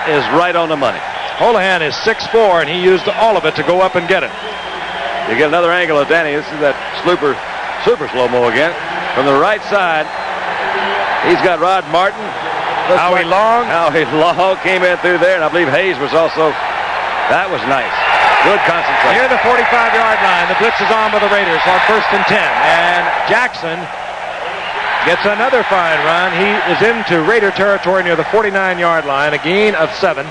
is right on the money. Holohan is 6'4", and he used all of it to go up and get it. You get another angle of Danny. This is that super slow-mo again. From the right side, he's got Rod Martin. Howie Long came in through there, and I believe Hayes was also. That was nice. Good concentration. Near the 45-yard line, the blitz is on by the Raiders on 1st and 10. And Jackson gets another fine run. He is into Raider territory near the 49-yard line, a gain of 7.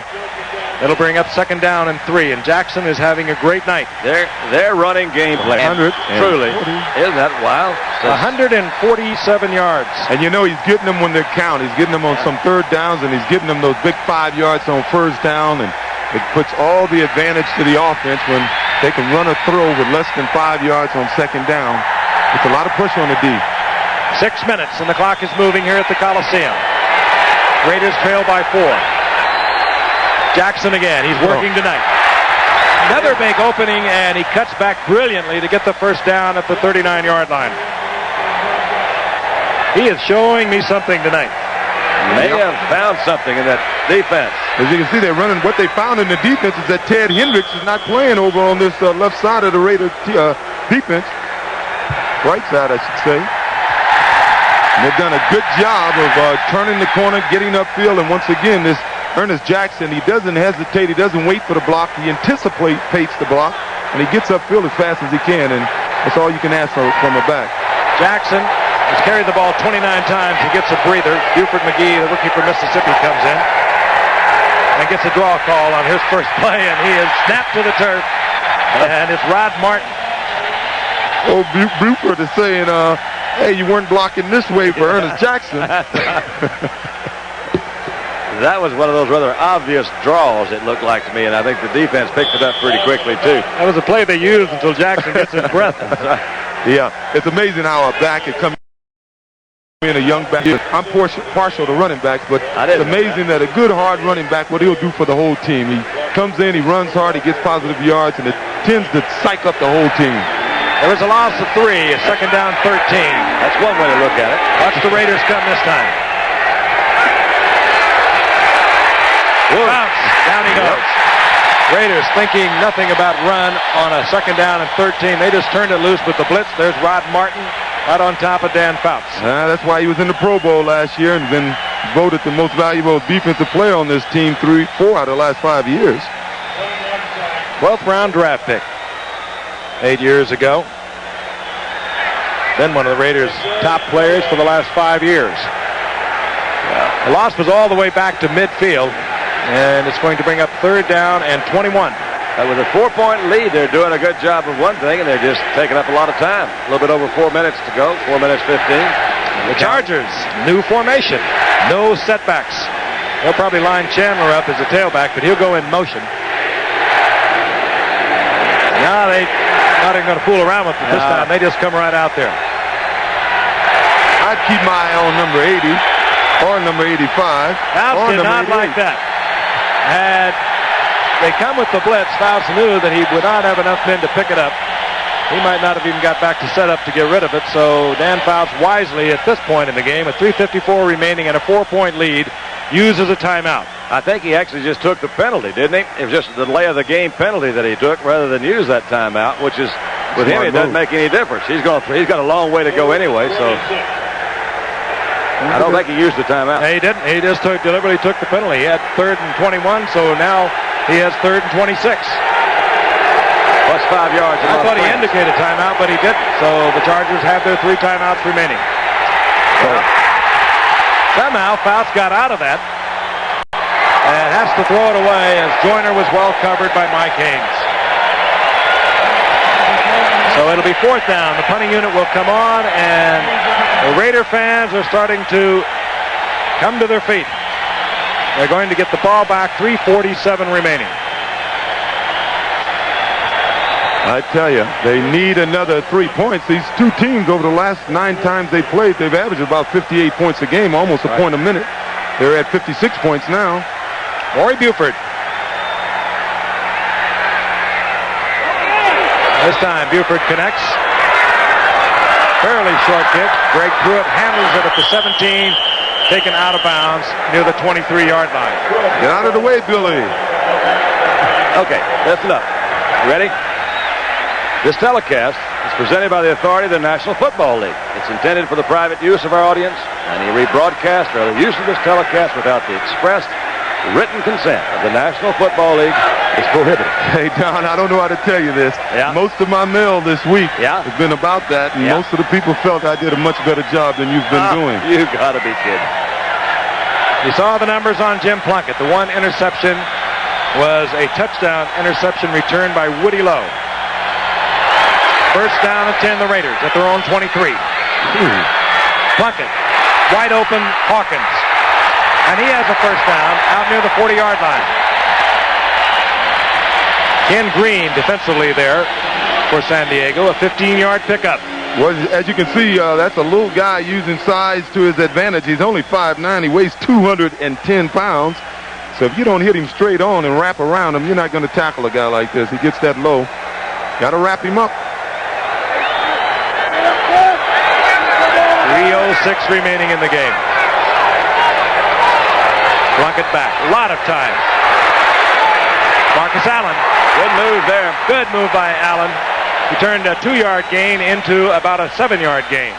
It'll bring up 2nd down and 3, and Jackson is having a great night. Their running game plan, truly, isn't that wild? 147 yards. And you know he's getting them when they count. He's getting them on some 3rd downs, and he's getting them those big 5 yards on 1st down, and it puts all the advantage to the offense when they can run a throw with less than 5 yards on 2nd down. It's a lot of pressure on the D. 6 minutes, and the clock is moving here at the Coliseum. Raiders trail by 4. Jackson again. He's working tonight. Another big opening, and he cuts back brilliantly to get the 1st down at the 39-yard line. He is showing me something tonight. They have found something in that defense. As you can see, they're running. What they found in the defense is that Ted Hendricks is not playing over on this left side of the Raider defense. Right side, I should say. And they've done a good job of turning the corner, getting upfield, and once again, this Ernest Jackson, he doesn't hesitate. He doesn't wait for the block. He anticipates the block, and he gets upfield as fast as he can, and that's all you can ask from a back. Jackson has carried the ball 29 times. He gets a breather. Buford McGee, the rookie from Mississippi, comes in and gets a draw call on his first play, and he is snapped to the turf, and it's Rod Martin. Oh, Buford is saying, hey, you weren't blocking this way for Ernest Jackson. That was one of those rather obvious draws, it looked like to me, and I think the defense picked it up pretty quickly, too. That was a play they used until Jackson gets his breath. Yeah, it's amazing how a back can come in, a young back. I'm partial to running backs, but it's amazing that a good, hard running back, what he'll do for the whole team. He comes in, he runs hard, he gets positive yards, and it tends to psych up the whole team. There was a loss of 3, a 2nd down 13. That's one way to look at it. Watch the Raiders come this time. Bounce. Down he goes. Raiders thinking nothing about run on a 2nd down and 13. They just turned it loose with the blitz. There's Rod Martin right on top of Dan Fouts. That's why he was in the Pro Bowl last year and been voted the most valuable defensive player on this team 4 out of the last 5 years. 12th round draft pick 8 years ago. Then one of the Raiders' top players for the last 5 years. The loss was all the way back to midfield. And it's going to bring up 3rd down and 21. With a 4-point lead, they're doing a good job of one thing, and they're just taking up a lot of time. A little bit over 4 minutes to go, 4 minutes 15. The Chargers, new formation, no setbacks. They'll probably line Chandler up as a tailback, but he'll go in motion. Now they're not even going to fool around with it this time. They just come right out there. I'd keep my eye on number 80 or number 85. Fouts did not like that. Had they come with the blitz, Fouts knew that he would not have enough men to pick it up. He might not have even got back to set up to get rid of it. So Dan Fouts wisely at this point in the game, with 3:54 remaining and a 4-point lead, uses a timeout. I think he actually just took the penalty, didn't he? It was just the delay of the game penalty that he took rather than use that timeout, which is, with him, it doesn't make any difference. He's got a long way to go anyway, so I don't think he used the timeout. He didn't. He just deliberately took the penalty. He had 3rd and 21, so now he has 3rd and 26. Plus 5 yards. I thought he indicated timeout, but he didn't. So the Chargers have their 3 timeouts remaining. Somehow Fouts got out of that and has to throw it away as Joyner was well covered by Mike Haynes. So it'll be 4th down. The punting unit will come on, and the Raider fans are starting to come to their feet. They're going to get the ball back, 3:47 remaining. I tell you, they need another 3 points. These two teams, over the last 9 times they played, they've averaged about 58 points a game, almost a point a minute. They're at 56 points now. Maury Buford. This time Buford connects. Fairly short kick. Greg Pruitt handles it at the 17. taken out of bounds near the 23-yard line. Get out of the way, Billy. Okay, listen up. You ready? This telecast is presented by the authority of the National Football League. It's intended for the private use of our audience. Any rebroadcast or the use of this telecast without the expressed written consent of the National Football League is prohibited. Hey, Don, I don't know how to tell you this. Yeah. Most of my mail this week Yeah. has been about that, and Yeah. most of the people felt I did a much better job than you've been doing. You gotta be kidding. You saw the numbers on Jim Plunkett. The one interception was a touchdown interception returned by Woody Lowe. First down and 10, the Raiders at their own 23. Plunkett, wide open, Hawkins. And he has a first down out near the 40-yard line. Ken Green defensively there for San Diego, a 15-yard pickup. Well, as you can see, that's a little guy using size to his advantage. He's only 5'9". He weighs 210 pounds. So if you don't hit him straight on and wrap around him, you're not going to tackle a guy like this. He gets that low. Got to wrap him up. 3:06 remaining in the game. Plunkett back. A lot of time. Marcus Allen. Good move there. Good move by Allen. He turned a 2-yard gain into about a 7-yard gain.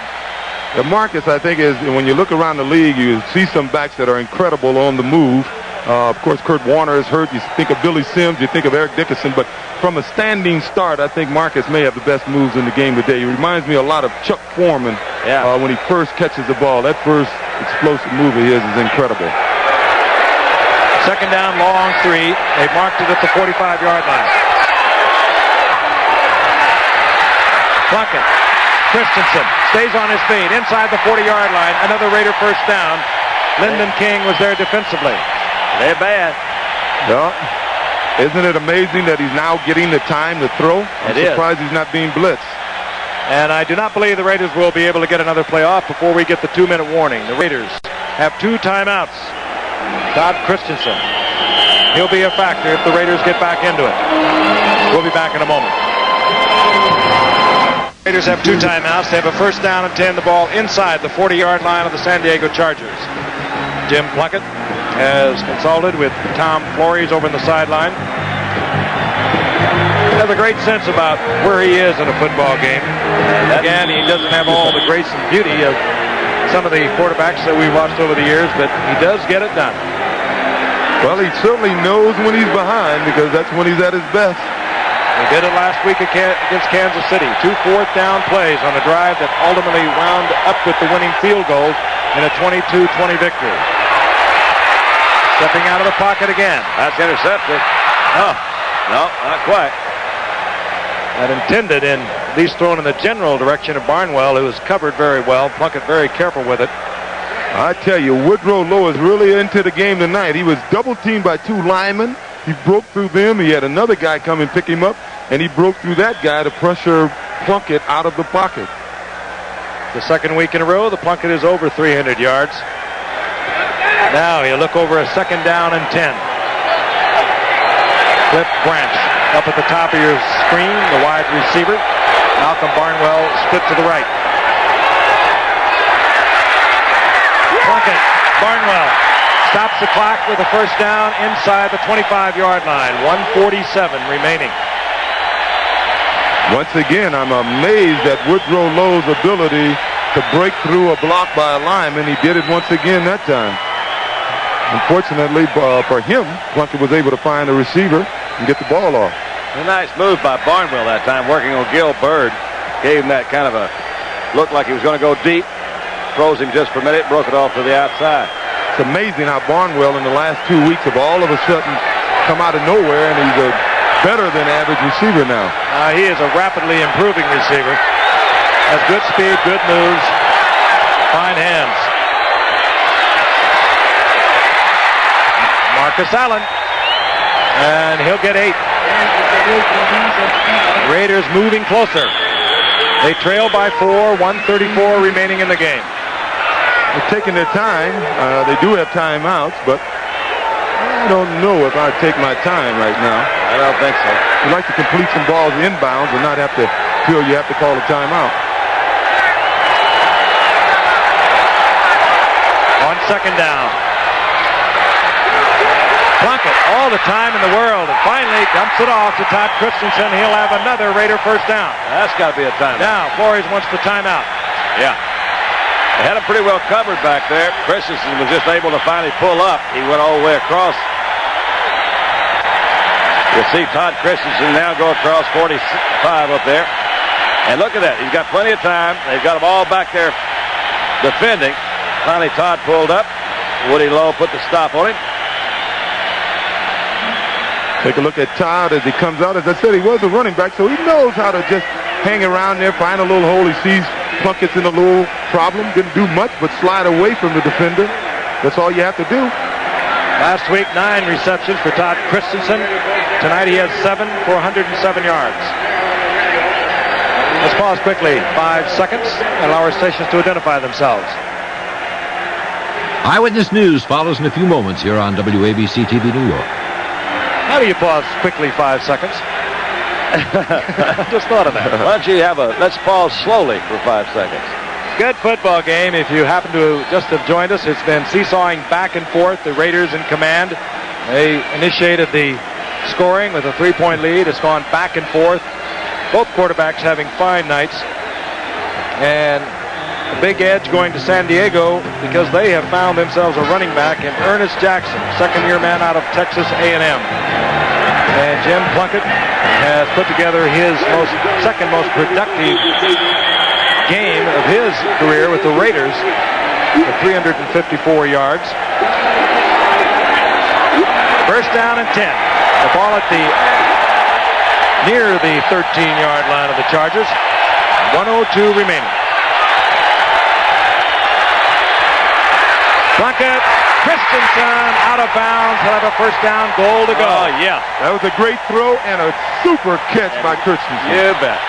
The Marcus, I think, is when you look around the league, you see some backs that are incredible on the move. Of course, Kurt Warner is hurt. You think of Billy Sims, you think of Eric Dickerson. But from a standing start, I think Marcus may have the best moves in the game today. He reminds me a lot of Chuck Foreman when he first catches the ball. That first explosive move of his is incredible. Second down, long 3. They marked it at the 45-yard line. Plunkett. Christensen stays on his feet inside the 40-yard line. Another Raider first down. Lyndon King was there defensively. They're bad. Yeah. Isn't it amazing that he's now getting the time to throw? I'm surprised he's not being blitzed. And I do not believe the Raiders will be able to get another play off before we get the 2-minute warning. The Raiders have 2 timeouts. Todd Christensen. He'll be a factor if the Raiders get back into it. We'll be back in a moment. Raiders have 2 timeouts. They have a first down and 10. The ball inside the 40-yard line of the San Diego Chargers. Jim Plunkett has consulted with Tom Flores over in the sideline. He has a great sense about where he is in a football game. And again, he doesn't have all the grace and beauty of some of the quarterbacks that we've watched over the years, but he does get it done. Well, he certainly knows when he's behind because that's when he's at his best. He did it last week against Kansas City. 2 fourth-down plays on a drive that ultimately wound up with the winning field goal in a 22-20 victory. Stepping out of the pocket again. That's intercepted. Oh, no, not quite. That intended and at least thrown in the general direction of Barnwell, who was covered very well. Plunkett very careful with it. I tell you, Woodrow Lowe is really into the game tonight. He was double-teamed by 2 linemen. He broke through them. He had another guy come and pick him up, and he broke through that guy to pressure Plunkett out of the pocket. The second week in a row, the Plunkett is over 300 yards. Now he'll look over a second down and 10. Cliff Branch up at the top of your screen, the wide receiver. Malcolm Barnwell split to the right. Plunkett, Barnwell stops the clock with a first down inside the 25-yard line. 1:47 remaining. Once again, I'm amazed at Woodrow Lowe's ability to break through a block by a lineman. He did it once again that time. Unfortunately for him, Plunkett was able to find a receiver and get the ball off. A nice move by Barnwell that time, working on Gil Byrd. Gave him that kind of a look like he was going to go deep. Froze him just for a minute, broke it off to the outside. It's amazing how Barnwell in the last 2 weeks have all of a sudden come out of nowhere, and he's a better than average receiver now. He is a rapidly improving receiver. Has good speed, good moves, fine hands. Marcus Allen. And he'll get 8. Raiders moving closer. They trail by 4, 1:34 remaining in the game. They're taking their time. They do have timeouts, but I don't know if I'd take my time right now. I don't think so. You'd like to complete some balls inbounds and not have to feel you have to call a timeout. on second down. Plunkett all the time in the world, and finally dumps it off to Todd Christensen. He'll have another Raider first down. That's got to be a timeout. Now, Flores wants the timeout. Yeah. They had him pretty well covered back there. Christensen was just able to finally pull up. He went all the way across. You'll see Todd Christensen now go across 45 up there. And look at that. He's got plenty of time. They've got them all back there defending. Finally, Todd pulled up. Woody Lowe put the stop on him. Take a look at Todd as he comes out. As I said, he was a running back, so he knows how to just hang around there, find a little hole. He sees Plunkett's in a little problem. Didn't do much but slide away from the defender. That's all you have to do. Last week, 9 receptions for Todd Christensen. Tonight he has 7 for 107 yards. Let's pause quickly, 5 seconds, and allow our stations to identify themselves. Eyewitness News follows in a few moments here on WABC TV New York. How do you pause quickly 5 seconds? Just thought of that. Why don't you let's pause slowly for 5 seconds. Good football game. If you happen to just have joined us, it's been seesawing back and forth. The Raiders in command. They initiated the scoring with a 3-point lead. It's gone back and forth. Both quarterbacks having fine nights. And the big edge going to San Diego because they have found themselves a running back in Ernest Jackson, second-year man out of Texas A&M. And Jim Plunkett has put together his second most productive game of his career with the Raiders with 354 yards. First down and 10. The ball at near the 13-yard line of the Chargers. 1:02 remaining. Plunkett, Christensen out of bounds. He'll have a first down, goal to go. Oh, yeah. That was a great throw and a super catch by Christensen. You bet.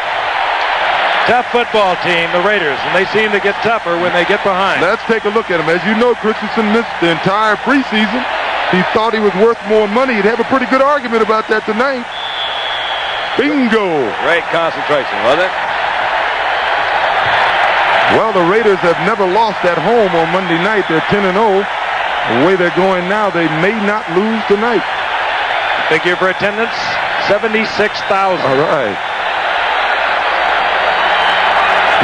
Tough football team, the Raiders, and they seem to get tougher when they get behind. Let's take a look at him. As you know, Christensen missed the entire preseason. He thought he was worth more money. He'd have a pretty good argument about that tonight. Bingo. Great concentration, wasn't it? Well, the Raiders have never lost at home on Monday night. They're 10-0. The way they're going now, they may not lose tonight. Figure for attendance, 76,000. All right.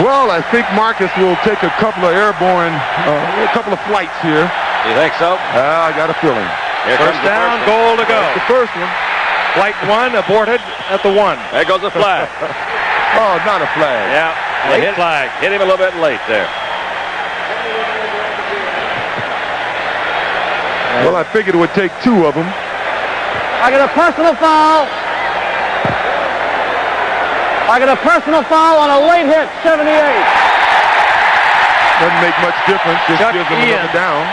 Well, I think Marcus will take a couple of a couple of flights here. You think so? I got a feeling. Here First comes the down, first goal to go. That's the first one. Flight 1 aborted at the 1. There goes the flag. Oh, not a flag. Yeah. Late flag. Hit him a little bit late there. Well, I figured it would take 2 of them. I got a personal foul. I got a personal foul on a late hit, 78. Doesn't make much difference. Just Chuck gives them Ian. another down.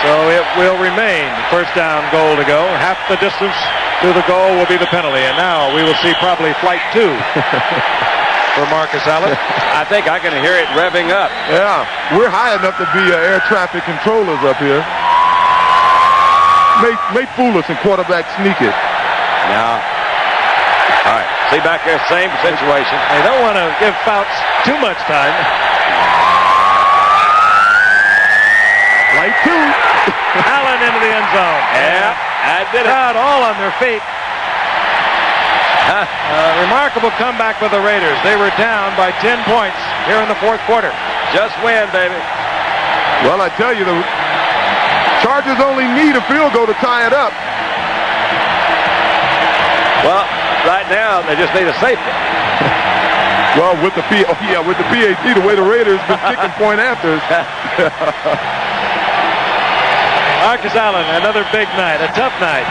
So it will remain first down, goal to go. Half the distance to the goal will be the penalty. And now we will see probably flight 2 for Marcus Allen. I think I can hear it revving up. Yeah, we're high enough to be air traffic controllers up here. May fool us and quarterback sneak it. Now, all right. See back there, same situation. They don't want to give Fouts too much time. Flight 2. Allen into the end zone. Yeah, I did it. Crowd all on their feet. Remarkable comeback for the Raiders. They were down by 10 points here in the fourth quarter. Just win, baby. Well, I tell you, the Chargers only need a field goal to tie it up. Well, right now they just need a safety. Well, with the with the PAT, the way the Raiders been kicking point afters. Marcus Allen, another big night, a tough night.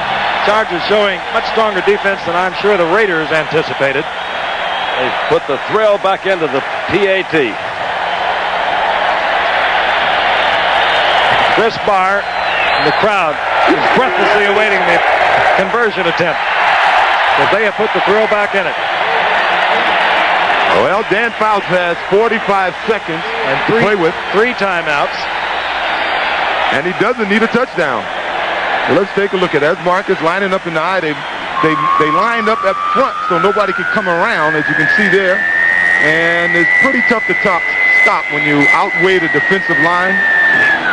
Chargers showing much stronger defense than I'm sure the Raiders anticipated. They put the thrill back into the PAT. Chris Barr and the crowd is breathlessly awaiting the conversion attempt because they have put the thrill back in it. Well, Dan Fouts has 45 seconds And to play with, 3 timeouts. and he doesn't need a touchdown. Well, let's take a look at that. Marcus lining up in the eye. They lined up up front so nobody could come around, as you can see there. And it's pretty tough to stop when you outweigh the defensive line.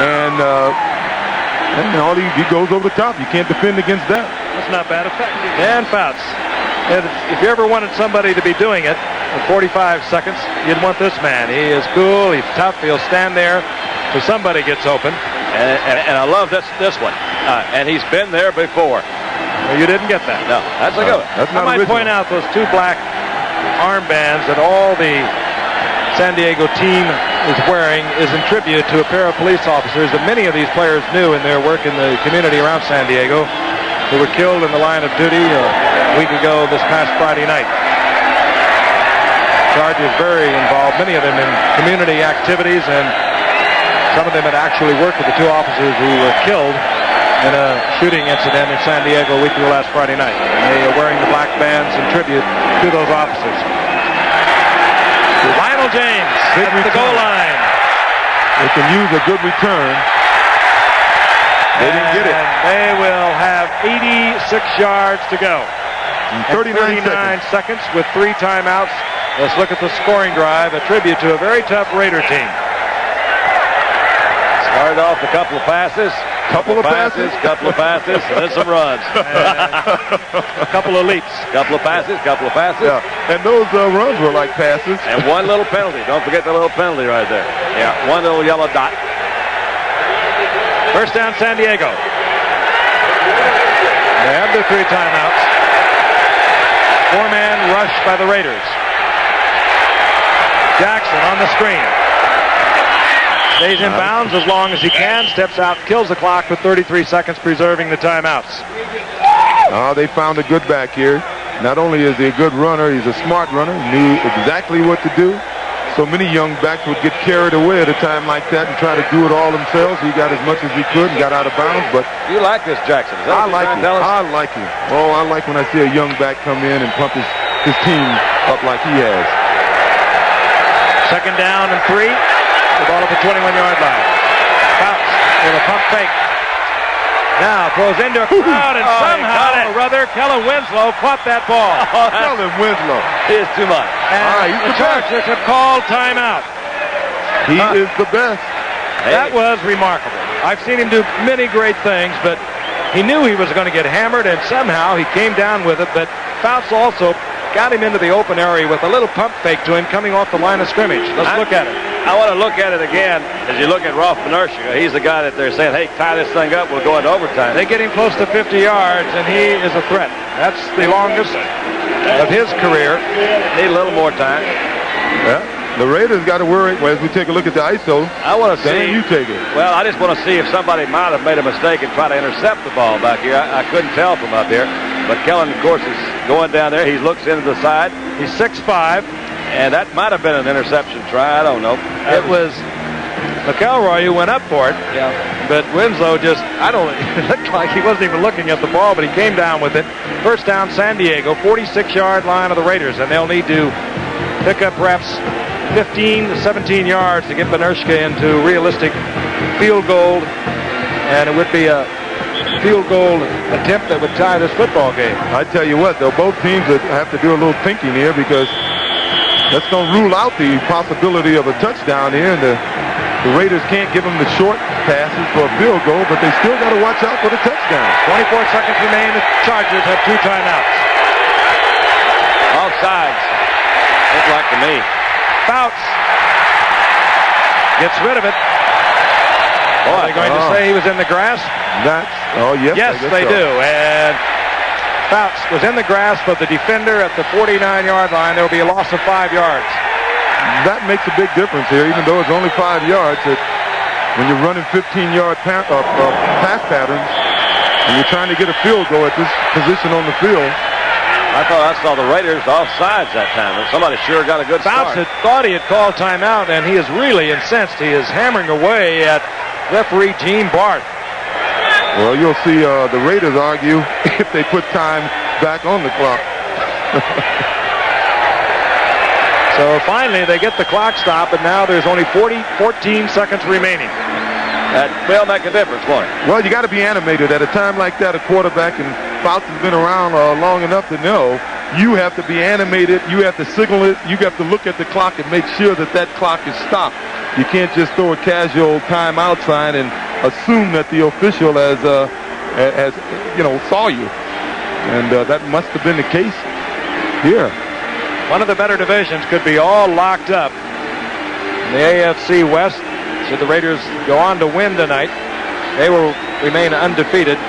And all he goes over the top. You can't defend against that. That's not bad effect. Dan Fouts. If you ever wanted somebody to be doing it in 45 seconds, you'd want this man. He is cool. He's tough. He'll stand there till somebody gets open. And I love this one. And he's been there before. Well, you didn't get that. No, that's a good one. That's I not might original. point out those two black armbands that all the San Diego team is wearing is in tribute to a pair of police officers that many of these players knew in their work in the community around San Diego, who were killed in the line of duty a week ago this past Friday night. Sarge is very involved, many of them in community activities, and some of them had actually worked with the two officers who were killed in a shooting incident in San Diego a week ago last Friday night. And they are wearing the black bands in tribute to those officers. Lionel James Big at the return. goal line. They can use a good return. They didn't get it. And they will have 86 yards to go. In And 39 seconds with 3 timeouts. Let's look at the scoring drive, a tribute to a very tough Raider team. Started off a couple of passes. Couple of passes. Couple of passes, and then some runs. A couple of leaps. Couple of passes. Yeah, and those runs were like passes. And one little penalty. Don't forget the little penalty right there. Yeah, one little yellow dot. First down, San Diego. They have their 3 timeouts. 4-man rush by the Raiders. Jackson on the screen. Stays in bounds as long as he can. Steps out, kills the clock with 33 seconds, preserving the timeouts. They found a good back here. Not only is he a good runner, he's a smart runner. Knew exactly what to do. So many young backs would get carried away at a time like that and try to do it all themselves. He got as much as he could and got out of bounds. But You like this Jackson? Is that I what like you're him. trying to tell us? I like him. Oh, I like when I see a young back come in and pump his team up like he has. Second down and 3. The ball at the 21-yard line. Fouts with a pump fake. Now throws into a crowd, and somehow or other, Kellen Winslow caught that ball. Tell him Winslow. He is too much. And he's the the best. Chargers have called timeout. He is the best. That was remarkable. I've seen him do many great things, but he knew he was going to get hammered, and somehow he came down with it. But Fouts also got him into the open area with a little pump fake to him coming off the line of scrimmage. Let's look at it. I want to look at it again as you look at Rolf Benershka. He's the guy that they're saying, hey, tie this thing up, we'll go into overtime. They get him close to 50 yards, and he is a threat. That's the longest of his career. Need a little more time. Yeah. The Raiders got to worry. Well, as we take a look at the ISO, I want to Dan, see. you take it. Well, I just want to see if somebody might have made a mistake and try to intercept the ball back here. I couldn't tell from up here. But Kellen, of course, is going down there. He looks into the side. He's 6'5". And that might have been an interception try. I don't know. It was McElroy who went up for it. Yeah. But Winslow it looked like he wasn't even looking at the ball, but he came down with it. First down, San Diego, 46-yard line of the Raiders, and they'll need to pick up perhaps 15 to 17 yards to get Benershka into realistic field goal, and it would be a field goal attempt that would tie this football game. I tell you what, though, both teams would have to do a little thinking here because that's going to rule out the possibility of a touchdown here, and the Raiders can't give them the short passes for a field goal, but they still got to watch out for the touchdown. 24 seconds remain. The Chargers have 2 timeouts. Offsides. Looked like to me. Fouts gets rid of it. Are they going to say he was in the grass? Yes, Yes, I guess they so. do. And Fouts was in the grasp of the defender at the 49-yard line. There will be a loss of 5 yards. That makes a big difference here, even though it's only 5 yards. When you're running 15-yard pass patterns and you're trying to get a field goal at this position on the field. I thought I saw the Raiders offsides that time. Somebody sure got a good Fouts start. had thought he had called timeout, and he is really incensed. He is hammering away at referee Gene Barth. Well, you'll see the Raiders argue if they put time back on the clock. So finally, they get the clock stopped, and now there's only 14 seconds remaining. That will make a difference, won't it? Well, you got to be animated. At a time like that, a quarterback, and Fouts has been around long enough to know, you have to be animated. You have to signal it. You have to look at the clock and make sure that that clock is stopped. You can't just throw a casual timeout sign and assume that the official has saw you. And that must have been the case here. One of the better divisions could be all locked up. In the AFC West, should the Raiders go on to win tonight, they will remain undefeated.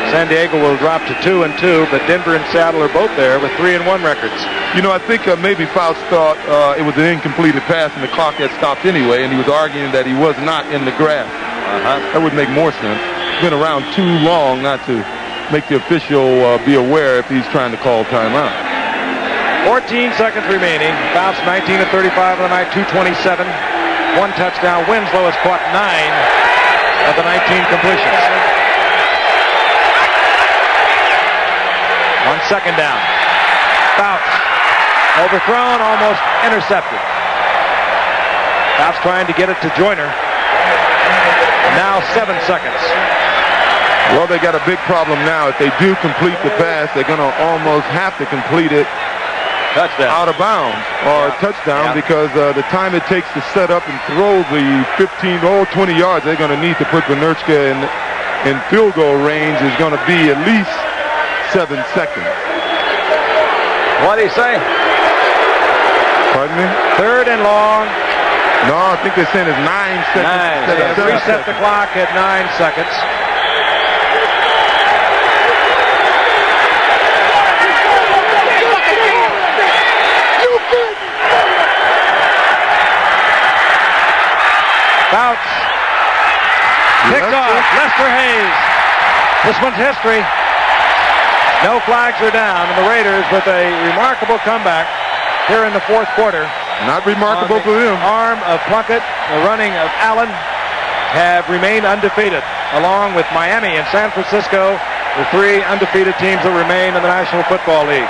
San Diego will drop to 2-2, but Denver and Seattle are both there with 3-1 records. You know, I think maybe Fouts thought it was an incompleted pass and the clock had stopped anyway, and he was arguing that he was not in the grass. That would make more sense. It's been around too long not to make the official be aware if he's trying to call timeout. 14 seconds remaining. Fouts 19 of 35 on the night, 227. One touchdown. Winslow has caught 9 of the 19 completions. On second down. Fouts. Overthrown, almost intercepted. Fouts trying to get it to Joyner. Now 7 seconds. Well, they got a big problem now. If they do complete the pass, they're going to almost have to complete it Touchdown. out of bounds or touchdown because the time it takes to set up and throw the 15 or 20 yards they're going to need to put Vernurchka in field goal range is going to be at least 7 seconds. What did he say? Pardon me? Third and long. No, I think they're saying it's 9 seconds. They have reset the clock at 9 seconds. Fouts. Picked off. Lester Hayes. This one's history. No flags are down, and the Raiders with a remarkable comeback here in the fourth quarter. Not remarkable for them. Arm of Plunkett, the running of Allen, have remained undefeated, along with Miami and San Francisco, the 3 undefeated teams that remain in the National Football League.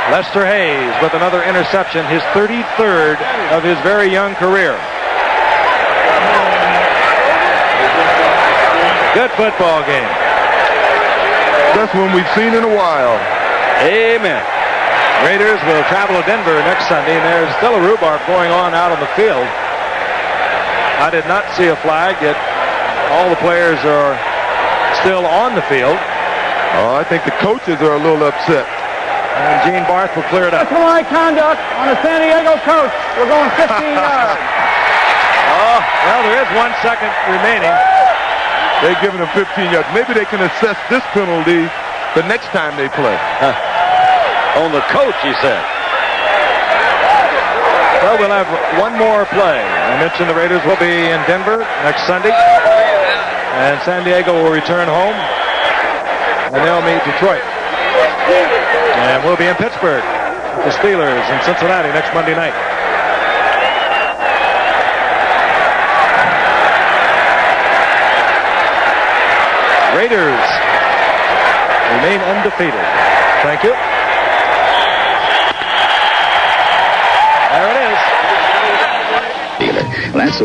Lester Hayes with another interception, his 33rd of his very young career. Good football game. Best one we've seen in a while. Amen. Raiders will travel to Denver next Sunday, and there's still a rhubarb going on out on the field. I did not see a flag, yet all the players are still on the field. Oh, I think the coaches are a little upset. And Gene Barth will clear it up. Unsportsmanlike conduct on the San Diego coach. We're going 15 yards. Oh, well, there is 1 second remaining. They've given them 15 yards. Maybe they can assess this penalty the next time they play. On the coach, he said. Well, we'll have one more play. I mentioned the Raiders will be in Denver next Sunday. And San Diego will return home. And they'll meet Detroit. And we'll be in Pittsburgh with the Steelers in Cincinnati next Monday night. Raiders remain undefeated. Thank you. There it is. Well, that's the way.